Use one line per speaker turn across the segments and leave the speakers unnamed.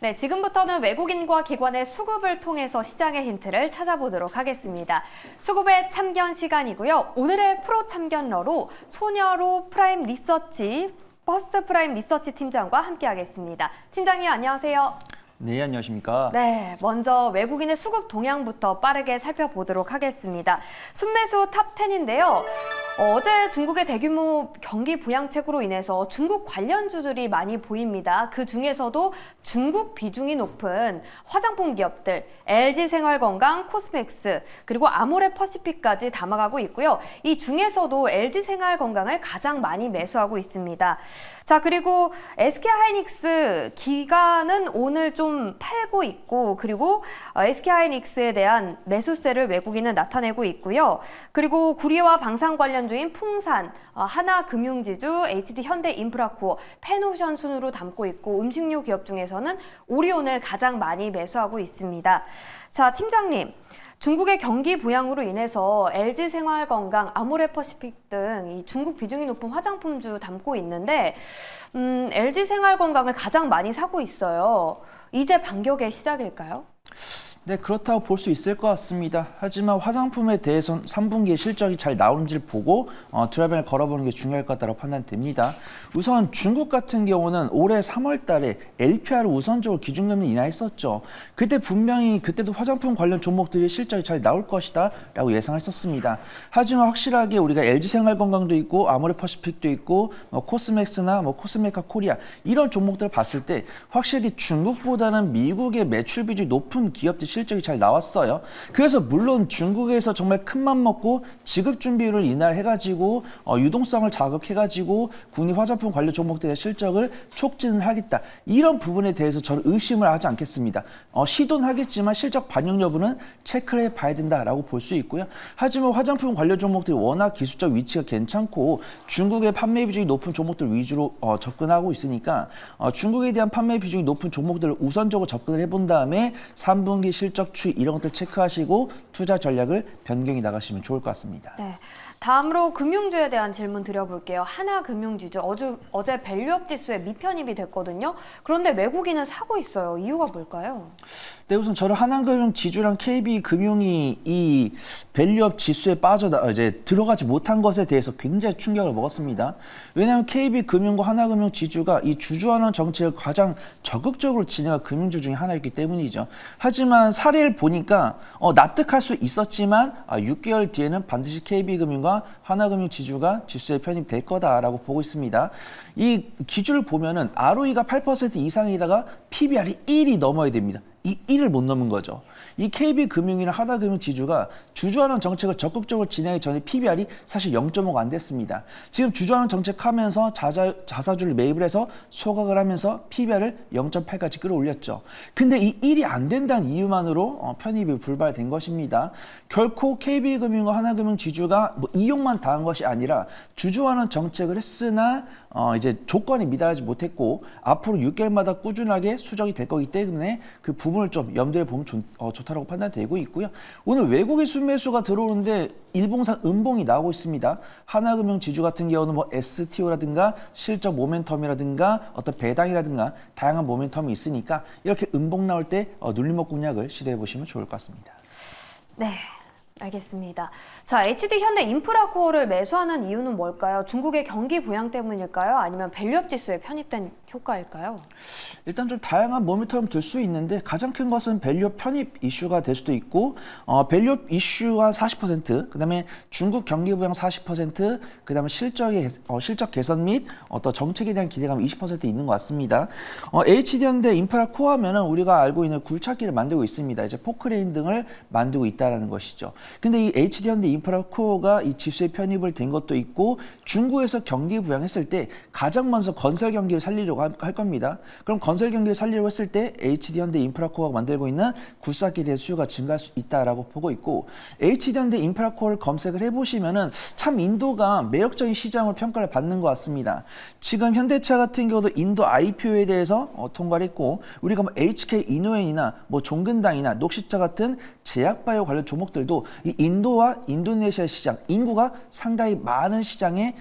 네, 지금부터는 외국인과 기관의 수급을 통해서 시장의 힌트를 찾아보도록 하겠습니다. 수급의 참견 시간이고요. 오늘의 프로 참견러로 소녀로 프라임 리서치, 퍼스트 프라임 리서치 팀장과 함께하겠습니다. 팀장님 안녕하세요.
네, 안녕하십니까.
네, 먼저 외국인의 수급 동향부터 빠르게 살펴보도록 하겠습니다. 순매수 탑10인데요. 어제 중국의 대규모 경기 부양책으로 인해서 중국 관련주들이 많이 보입니다. 그 중에서도 중국 비중이 높은 화장품 기업들, LG생활건강, 코스맥스, 그리고 아모레퍼시픽까지 담아가고 있고요. 이 중에서도 LG생활건강을 가장 많이 매수하고 있습니다. 자, 그리고 SK하이닉스 기관은 오늘 좀 팔고 있고, 그리고 SK하이닉스에 대한 매수세를 외국인은 나타내고 있고요. 그리고 구리와 방산 관련주인 풍산, 하나금융지주, HD현대인프라코어, 페노션 순으로 담고 있고 음식료 기업 중에서는 오리온을 가장 많이 매수하고 있습니다. 자, 팀장님. 중국의 경기 부양으로 인해서 LG생활건강, 아모레퍼시픽 등 이 중국 비중이 높은 화장품주 담고 있는데 LG생활건강을 가장 많이 사고 있어요. 이제 반격의 시작일까요?
네, 그렇다고 볼 수 있을 것 같습니다. 하지만 화장품에 대해서는 3분기에 실적이 잘 나오는지를 보고 드라이빙을 걸어보는 게 중요할 것 같다고 판단됩니다. 우선 중국 같은 경우는 올해 3월 달에 LPR을 우선적으로 기준금리 인하했었죠. 그때 분명히 그때도 화장품 관련 종목들이 실적이 잘 나올 것이다 라고 예상했었습니다. 하지만 확실하게 우리가 LG생활건강도 있고 아모레퍼시픽도 있고 코스맥스나 코스메카 코리아 이런 종목들을 봤을 때 확실히 중국보다는 미국의 매출 비중이 높은 기업들 실적이 잘 나왔어요. 그래서 물론 중국에서 정말 큰맘 먹고 지급 준비율을 인하해가지고 유동성을 자극해가지고 국내 화장품 관련 종목들의 실적을 촉진을 하겠다. 이런 부분에 대해서 저는 의심을 하지 않겠습니다. 시도는 하겠지만 실적 반영 여부는 체크를 해봐야 된다라고 볼 수 있고요. 하지만 화장품 관련 종목들이 워낙 기술적 위치가 괜찮고 중국의 판매 비중이 높은 종목들 위주로 접근하고 있으니까 중국에 대한 판매 비중이 높은 종목들을 우선적으로 접근을 해본 다음에 3분기 실적 추이 이런 것들 체크하시고 투자 전략을 변경해 나가시면 좋을 것 같습니다.
네. 다음으로 금융주에 대한 질문 드려볼게요. 하나금융지주 어제 밸류업 지수에 미편입이 됐거든요. 그런데 외국인은 사고 있어요. 이유가 뭘까요?
네, 우선 저는 하나금융 지주랑 KB금융이 이 밸류업 지수에 이제 들어가지 못한 것에 대해서 굉장히 충격을 먹었습니다. 왜냐하면 KB금융과 하나금융 지주가 이 주주환원 정책을 가장 적극적으로 진행한 금융주 중에 하나였기 때문이죠. 하지만 사례를 보니까 납득할 수 있었지만 6개월 뒤에는 반드시 KB금융과 하나금융 지주가 지수에 편입될 거다라고 보고 있습니다. 이 기준을 보면은 ROE가 8% 이상이다가 PBR이 1이 넘어야 됩니다. 이 1을 못 넘은 거죠. 이 KB금융이나 하나금융 지주가 주주환원 정책을 적극적으로 진행하기 전에 PBR이 사실 0.5가 안 됐습니다. 지금 주주환원 정책하면서 자사주를 매입을 해서 소각을 하면서 PBR을 0.8까지 끌어올렸죠. 근데 이 1이 안 된다는 이유만으로 편입이 불발된 것입니다. 결코 KB금융과 하나금융 지주가 이용만 당한 것이 아니라 주주환원 정책을 했으나 이제 조건이 미달하지 못했고 앞으로 6개월마다 꾸준하게 수정이 될 거기 때문에 그 부분을 좀 염두에 보면 좋다고 판단되고 있고요. 오늘 외국인 순매수가 들어오는데 일봉상 음봉이 나오고 있습니다. 하나금융 지주 같은 경우는 STO라든가 실적 모멘텀이라든가 어떤 배당이라든가 다양한 모멘텀이 있으니까 이렇게 음봉 나올 때 눌림목 공략을 시도해 보시면 좋을 것 같습니다.
네. 알겠습니다. 자, HD현대인프라코어를 매수하는 이유는 뭘까요? 중국의 경기 부양 때문일까요? 아니면 밸류업 지수에 편입된 효과일까요?
일단 좀 다양한 모멘텀 들 수 있는데 가장 큰 것은 밸류업 편입 이슈가 될 수도 있고 밸류업 이슈가 40%, 그다음에 중국 경기 부양 40%, 그다음에 실적 개선 및 어떤 정책에 대한 기대감이 20% 있는 것 같습니다. HD현대인프라코어 하면은 우리가 알고 있는 굴착기를 만들고 있습니다. 이제 포크레인 등을 만들고 있다라는 것이죠. 근데 이 HD현대인프라코어가 이 지수에 편입을 된 것도 있고 중국에서 경기 부양했을 때 가장 먼저 건설 경기를 살리려고 할 겁니다. 그럼 건설 경기를 살리려고 했을 때 HD현대인프라코어가 만들고 있는 굴삭기에 대한 수요가 증가할 수 있다라고 보고 있고 HD현대인프라코어를 검색을 해보시면은 참 인도가 매력적인 시장으로 평가를 받는 것 같습니다. 지금 현대차 같은 경우도 인도 IPO에 대해서 통과를 했고 우리가 HK 이노엔이나 종근당이나 녹십자 같은 제약바이오 관련 종목들도 이 인도와 인도네시아 시장, 인구가 상당히 많은 시장에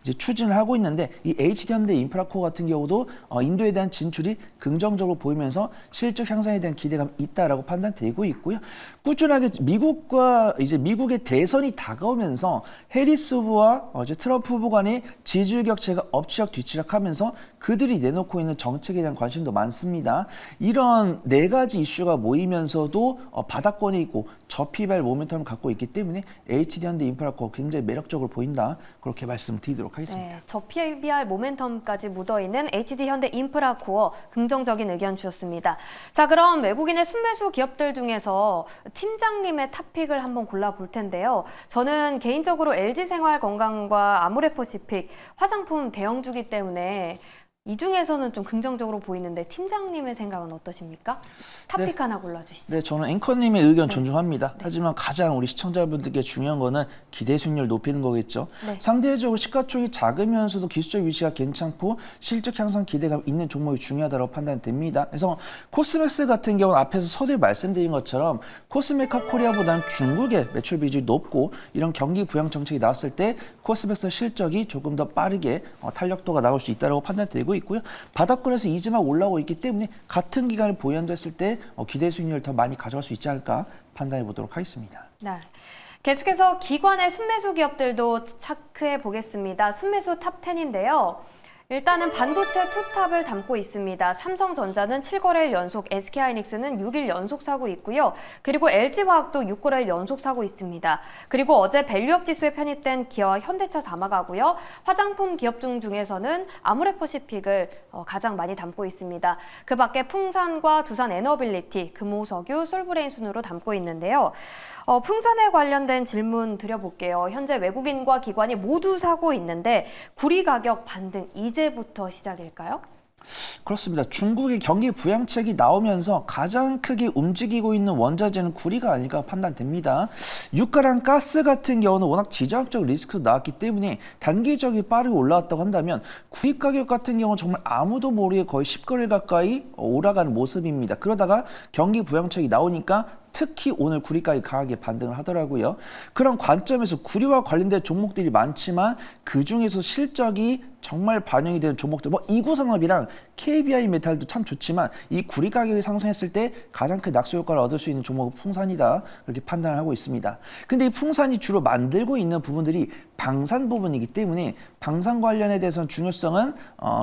이제 추진을 하고 있는데 이 HD현대인프라코어 같은 경우 경우도 인도에 대한 진출이 긍정적으로 보이면서 실적 향상에 대한 기대감이 있다라고 판단되고 있고요. 꾸준하게 미국의 대선이 다가오면서 해리스 후보와 이제 트럼프 후보 간의 지지율 격차가 엎치락 뒤치락하면서 그들이 내놓고 있는 정책에 대한 관심도 많습니다. 이런 네 가지 이슈가 모이면서도 바닥권에 있고 저피발 모멘텀을 갖고 있기 때문에 HD현대 인프라코어 굉장히 매력적으로 보인다. 그렇게 말씀드리도록 하겠습니다.
네, 저PBR 모멘텀까지 묻어있는 HD현대 인프라코어 긍정적인 의견 주셨습니다. 자, 그럼 외국인의 순매수 기업들 중에서 팀장님의 탑픽을 한번 골라볼 텐데요. 저는 개인적으로 LG생활건강과 아모레퍼시픽 화장품 대형주기 때문에 이 중에서는 좀 긍정적으로 보이는데 팀장님의 생각은 어떠십니까? 탑픽 하나 골라주시죠.
네, 저는 앵커님의 의견 존중합니다. 하지만 가장 우리 시청자분들께 중요한 거는 기대 수익률 높이는 거겠죠. 상대적으로 시가총이 작으면서도 기술적 위치가 괜찮고 실적 향상 기대감 있는 종목이 중요하다고 판단됩니다. 그래서 코스맥스 같은 경우는 앞에서 서두에 말씀드린 것처럼 코스메카 코리아보다는 중국의 매출 비중이 높고 이런 경기 부양 정책이 나왔을 때 코스맥스 실적이 조금 더 빠르게 탄력도가 나올 수 있다고 판단되고 있고요. 바닥권에서 이즈막 올라오고 있기 때문에 같은 기간을 보연됐을 때 기대 수익률을 더 많이 가져갈 수 있지 않을까 판단해 보도록 하겠습니다.
네. 계속해서 기관의 순매수 기업들도 체크해 보겠습니다. 순매수 탑 10인데요. 일단은 반도체 투탑을 담고 있습니다. 삼성전자는 7거래일 연속, SK하이닉스는 6일 연속 사고 있고요. 그리고 LG화학도 6거래일 연속 사고 있습니다. 그리고 어제 밸류업 지수에 편입된 기아와 현대차 담아가고요. 화장품 기업 중에서는 아모레퍼시픽을 가장 많이 담고 있습니다. 그 밖에 풍산과 두산 에너빌리티, 금호석유, 솔브레인 순으로 담고 있는데요. 풍산에 관련된 질문 드려볼게요. 현재 외국인과 기관이 모두 사고 있는데 구리 가격 반등 이제부터 시작일까요?
그렇습니다. 중국의 경기 부양책이 나오면서 가장 크게 움직이고 있는 원자재는 구리가 아닐까 판단됩니다. 유가랑 가스 같은 경우는 워낙 지정학적 리스크도 나왔기 때문에 단기적이 빠르게 올라왔다고 한다면 구리 가격 같은 경우는 정말 아무도 모르게 거의 10거래일 가까이 올라가는 모습입니다. 그러다가 경기 부양책이 나오니까 특히 오늘 구리가격이 강하게 반등을 하더라고요. 그런 관점에서 구리와 관련된 종목들이 많지만 그중에서 실적이 정말 반영이 되는 종목들, 이구산업이랑 KBI 메탈도 참 좋지만 이 구리 가격이 상승했을 때 가장 큰 낙수 효과를 얻을 수 있는 종목은 풍산이다. 그렇게 판단을 하고 있습니다. 근데 이 풍산이 주로 만들고 있는 부분들이 방산 부분이기 때문에 방산 관련에 대해서는 중요성은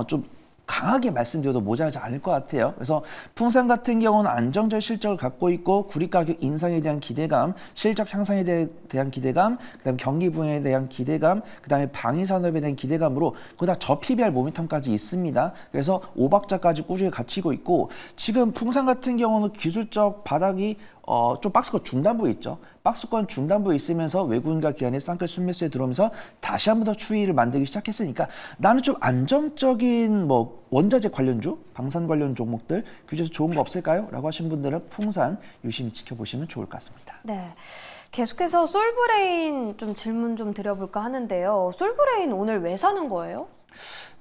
좀 강하게 말씀드려도 모자라지 않을 것 같아요. 그래서 풍산 같은 경우는 안정적 실적을 갖고 있고 구리 가격 인상에 대한 기대감, 실적 향상에 대한 기대감, 그다음에 경기 부양에 대한 기대감, 그다음에 방위 산업에 대한 기대감으로 거기다 저PBR 모멘텀까지 있습니다. 그래서 5박자까지 꾸준히 갇히고 있고 지금 풍산 같은 경우는 기술적 바닥이 좀 박스권 중단부에 있죠. 박스권 중단부에 있으면서 외국인과 기관의 쌍끌 순매수에 들어오면서 다시 한 번 더 추이를 만들기 시작했으니까 나는 좀 안정적인 원자재 관련주, 방산 관련 종목들 규제에서 좋은 거 없을까요? 라고 하신 분들은 풍산 유심히 지켜보시면 좋을 것 같습니다.
네. 계속해서 솔브레인 좀 질문 좀 드려볼까 하는데요. 솔브레인 오늘 왜 사는 거예요?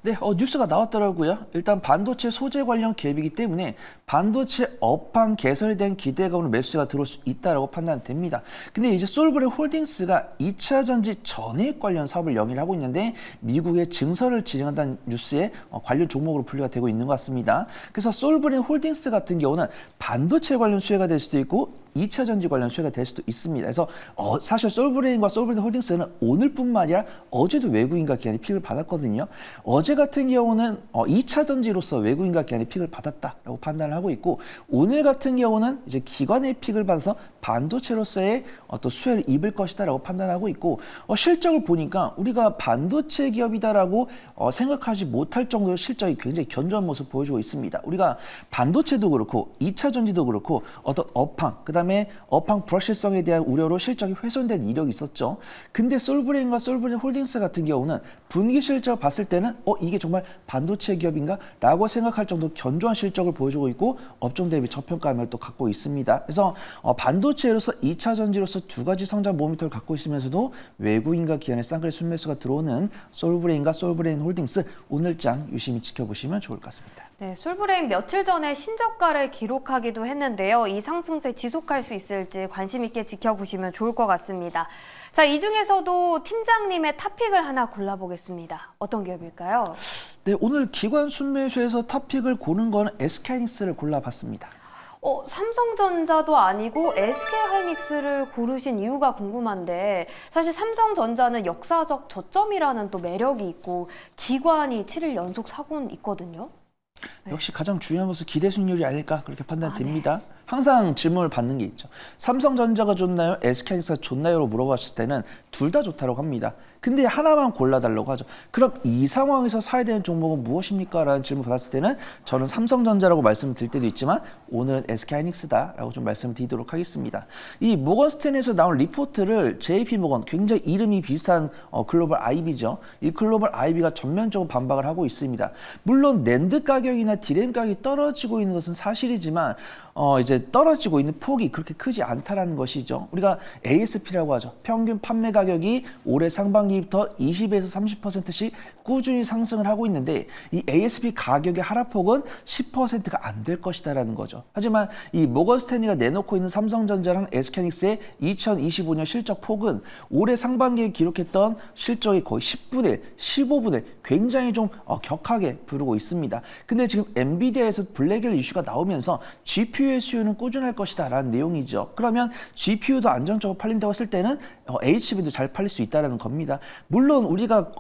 네, 뉴스가 나왔더라고요. 일단 반도체 소재 관련 기업이기 때문에 반도체 업황 개선에 대한 기대감으로 매수세가 들어올 수 있다고 판단됩니다. 근데 이제 솔브레인 홀딩스가 2차 전지 전해액 관련 사업을 영위를 하고 있는데 미국의 증설을 진행한다는 뉴스에 관련 종목으로 분류가 되고 있는 것 같습니다. 그래서 솔브레인 홀딩스 같은 경우는 반도체 관련 수혜가 될 수도 있고 2차 전지 관련 수혜가 될 수도 있습니다. 그래서 사실 솔브레인과 솔브레인 홀딩스는 오늘뿐만 아니라 어제도 외국인과 기관이 픽을 받았거든요. 어제 같은 경우는 2차 전지로서 외국인과 기관이 픽을 받았다라고 판단을 하고 있고 오늘 같은 경우는 이제 기관의 픽을 받아서 반도체로서의 어떤 수혜를 입을 것이다라고 판단하고 있고 실적을 보니까 우리가 반도체 기업이다라고 생각하지 못할 정도로 실적이 굉장히 견조한 모습을 보여주고 있습니다. 우리가 반도체도 그렇고 2차 전지도 그렇고 어떤 업황, 그다음에 업황 불확실성에 대한 우려로 실적이 훼손된 이력이 있었죠. 근데 솔브레인과 솔브레인 홀딩스 같은 경우는 분기 실적을 봤을 때는 이게 정말 반도체 기업인가? 라고 생각할 정도로 견조한 실적을 보여주고 있고 업종 대비 저평가감을 또 갖고 있습니다. 그래서 반도체로서 2차 전지로서 두 가지 성장 모멘텀을 갖고 있으면서도 외국인과 기관의 쌍끌이 순매수가 들어오는 솔브레인과 솔브레인 홀딩스 오늘장 유심히 지켜보시면 좋을 것 같습니다.
네, 솔브레인 며칠 전에 신저가를 기록하기도 했는데요. 이 상승세 지속할 수 있을지 관심 있게 지켜보시면 좋을 것 같습니다. 자, 이 중에서도 팀장님의 탑픽을 하나 골라보겠습니다. 어떤 기업일까요?
네, 오늘 기관 순매수에서 탑픽을 고른 건 SK하이닉스를 골라봤습니다.
삼성전자도 아니고 SK하이닉스를 고르신 이유가 궁금한데 사실 삼성전자는 역사적 저점이라는 또 매력이 있고 기관이 7일 연속 사고는 있거든요.
역시 가장 중요한 것은 기대 수익률이 아닐까 그렇게 판단됩니다.
네.
항상 질문을 받는 게 있죠. 삼성전자가 좋나요? SK하이닉스가 좋나요?로 물어봤을 때는 둘 다 좋다고 합니다. 근데 하나만 골라달라고 하죠. 그럼 이 상황에서 사야 되는 종목은 무엇입니까? 라는 질문 받았을 때는 저는 삼성전자라고 말씀드릴 때도 있지만 오늘은 SK하이닉스다라고 좀 말씀드리도록 하겠습니다. 이 모건스탠에서 나온 리포트를 JP모건, 굉장히 이름이 비슷한 글로벌 IB죠. 이 글로벌 IB가 전면적으로 반박을 하고 있습니다. 물론 낸드 가격이나 디램 가격이 떨어지고 있는 것은 사실이지만 이제 떨어지고 있는 폭이 그렇게 크지 않다라는 것이죠. 우리가 ASP라고 하죠. 평균 판매 가격이 올해 상반기부터 20에서 30%씩 꾸준히 상승을 하고 있는데 이 ASP 가격의 하락폭은 10%가 안 될 것이다라는 거죠. 하지만 이 모건 스탠리가 내놓고 있는 삼성전자랑 SK하이닉스의 2025년 실적 폭은 올해 상반기에 기록했던 실적이 거의 10분의 1, 15분의 1 굉장히 좀 격하게 부르고 있습니다. 근데 지금 엔비디아에서 블랙엘 이슈가 나오면서 GPU의 수요는 꾸준할 것이다 라는 내용이죠. 그러면 GPU도 안정적으로 팔린다고 했을 때는 HBM도 잘 팔릴 수 있다는 겁니다. 물론 우리가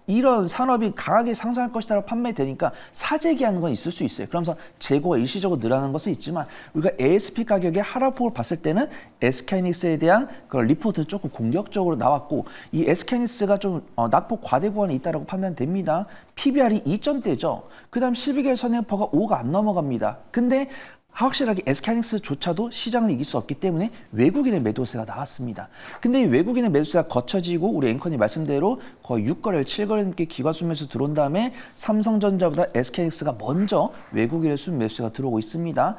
이런 산업이 강하게 상승할 것이다라고 판매되니까 사재기하는 건 있을 수 있어요. 그러면서 재고가 일시적으로 늘어나는 것은 있지만 우리가 ASP 가격의 하락폭을 봤을 때는 SK하이닉스에 대한 그 리포트 조금 공격적으로 나왔고 이 SK하이닉스가 좀 낙폭 과대 구간에 있다라고 판단됩니다. PBR이 2점대죠. 그 다음 12개월 선행포가 5가 안 넘어갑니다. 근데 확실하게 SK하이닉스조차도 시장을 이길 수 없기 때문에 외국인의 매도세가 나왔습니다. 근데 이 외국인의 매도세가 거쳐지고 우리 앵커님 말씀대로 거의 6거래일, 7거래일 넘게 기관 순매수 들어온 다음에 삼성전자보다 SK하이닉스가 먼저 외국인의 순매수가 들어오고 있습니다.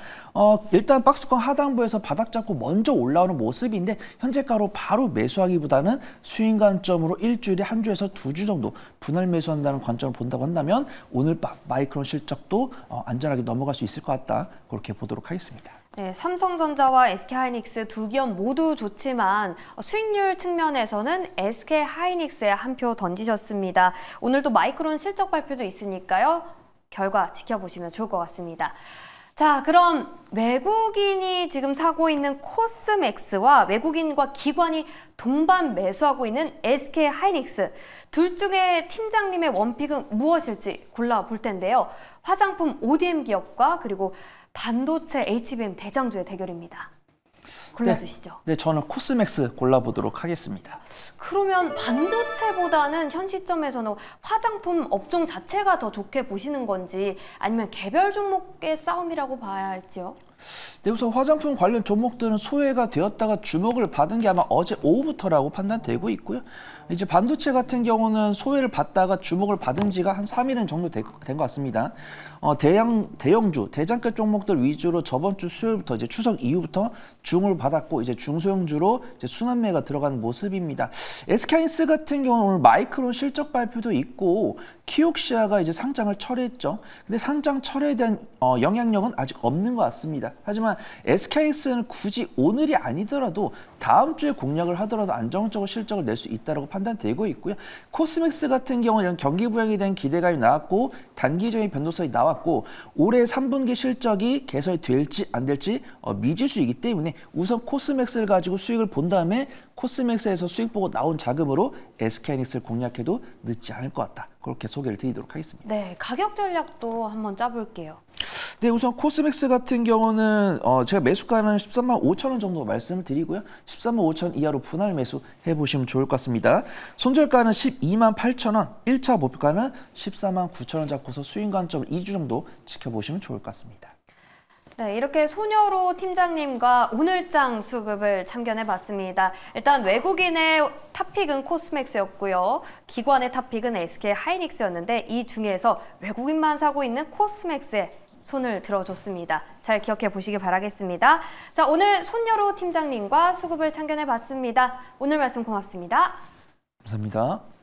일단 박스권 하단부에서 바닥 잡고 먼저 올라오는 모습인데 현재가로 바로 매수하기보다는 수익 관점으로 일주일에 한 주에서 두 주 정도 분할 매수한다는 관점을 본다고 한다면 오늘 밤 마이크론 실적도 안전하게 넘어갈 수 있을 것 같다. 그렇게 보도록 하겠습니다.
네, 삼성전자와 SK하이닉스 두 기업 모두 좋지만 수익률 측면에서는 SK하이닉스에 한 표 던지셨습니다. 오늘도 마이크론 실적 발표도 있으니까요. 결과 지켜보시면 좋을 것 같습니다. 자, 그럼 외국인이 지금 사고 있는 코스맥스와 외국인과 기관이 동반 매수하고 있는 SK하이닉스 둘 중에 팀장님의 원픽은 무엇일지 골라볼 텐데요. 화장품 ODM 기업과 그리고 반도체 HBM 대장주의 대결입니다. 골라주시죠.
네, 저는 코스맥스 골라보도록 하겠습니다.
그러면 반도체보다는 현 시점에서는 화장품 업종 자체가 더 좋게 보시는 건지 아니면 개별 종목의 싸움이라고 봐야 할지요?
네, 우선 화장품 관련 종목들은 소외가 되었다가 주목을 받은 게 아마 어제 오후부터라고 판단되고 있고요. 이제 반도체 같은 경우는 소외를 받다가 주목을 받은 지가 한 3일은 정도 된 것 같습니다. 대형주, 대장급 종목들 위주로 저번 주 수요일부터 이제 추석 이후부터 주목을 받았고 이제 중소형주로 이제 순환매가 들어가는 모습입니다. SK하이닉스 같은 경우는 오늘 마이크론 실적 발표도 있고 키옥시아가 이제 상장을 철회했죠. 근데 상장 철회에 대한 영향력은 아직 없는 것 같습니다. 하지만 SK하이닉스는 굳이 오늘이 아니더라도 다음 주에 공략을 하더라도 안정적으로 실적을 낼 수 있다고 판단되고 있고요. 코스맥스 같은 경우는 경기 부양에 대한 기대감이 나왔고 단기적인 변동성이 나왔고 올해 3분기 실적이 개선이 될지 안 될지 미지수이기 때문에 우선 코스맥스를 가지고 수익을 본 다음에 코스맥스에서 수익 보고 나온 자금으로 SK하이닉스를 공략해도 늦지 않을 것 같다. 그렇게 소개를 드리도록 하겠습니다.
네, 가격 전략도 한번 짜볼게요.
네, 우선 코스맥스 같은 경우는 제가 매수가는 13만 5천 원 정도 말씀을 드리고요. 13만 5천 이하로 분할 매수 해보시면 좋을 것 같습니다. 손절가는 12만 8천 원, 1차 목표가는 14만 9천 원 잡고서 수익 관점을 2주 정도 지켜보시면 좋을 것 같습니다.
네, 이렇게 소녀로 팀장님과 오늘장 수급을 참견해봤습니다. 일단 외국인의 탑픽은 코스맥스였고요. 기관의 탑픽은 SK하이닉스였는데 이 중에서 외국인만 사고 있는 코스맥스에 손을 들어줬습니다. 잘 기억해 보시기 바라겠습니다. 자, 오늘 손여로 팀장님과 수급을 참견해봤습니다. 오늘 말씀 고맙습니다.
감사합니다.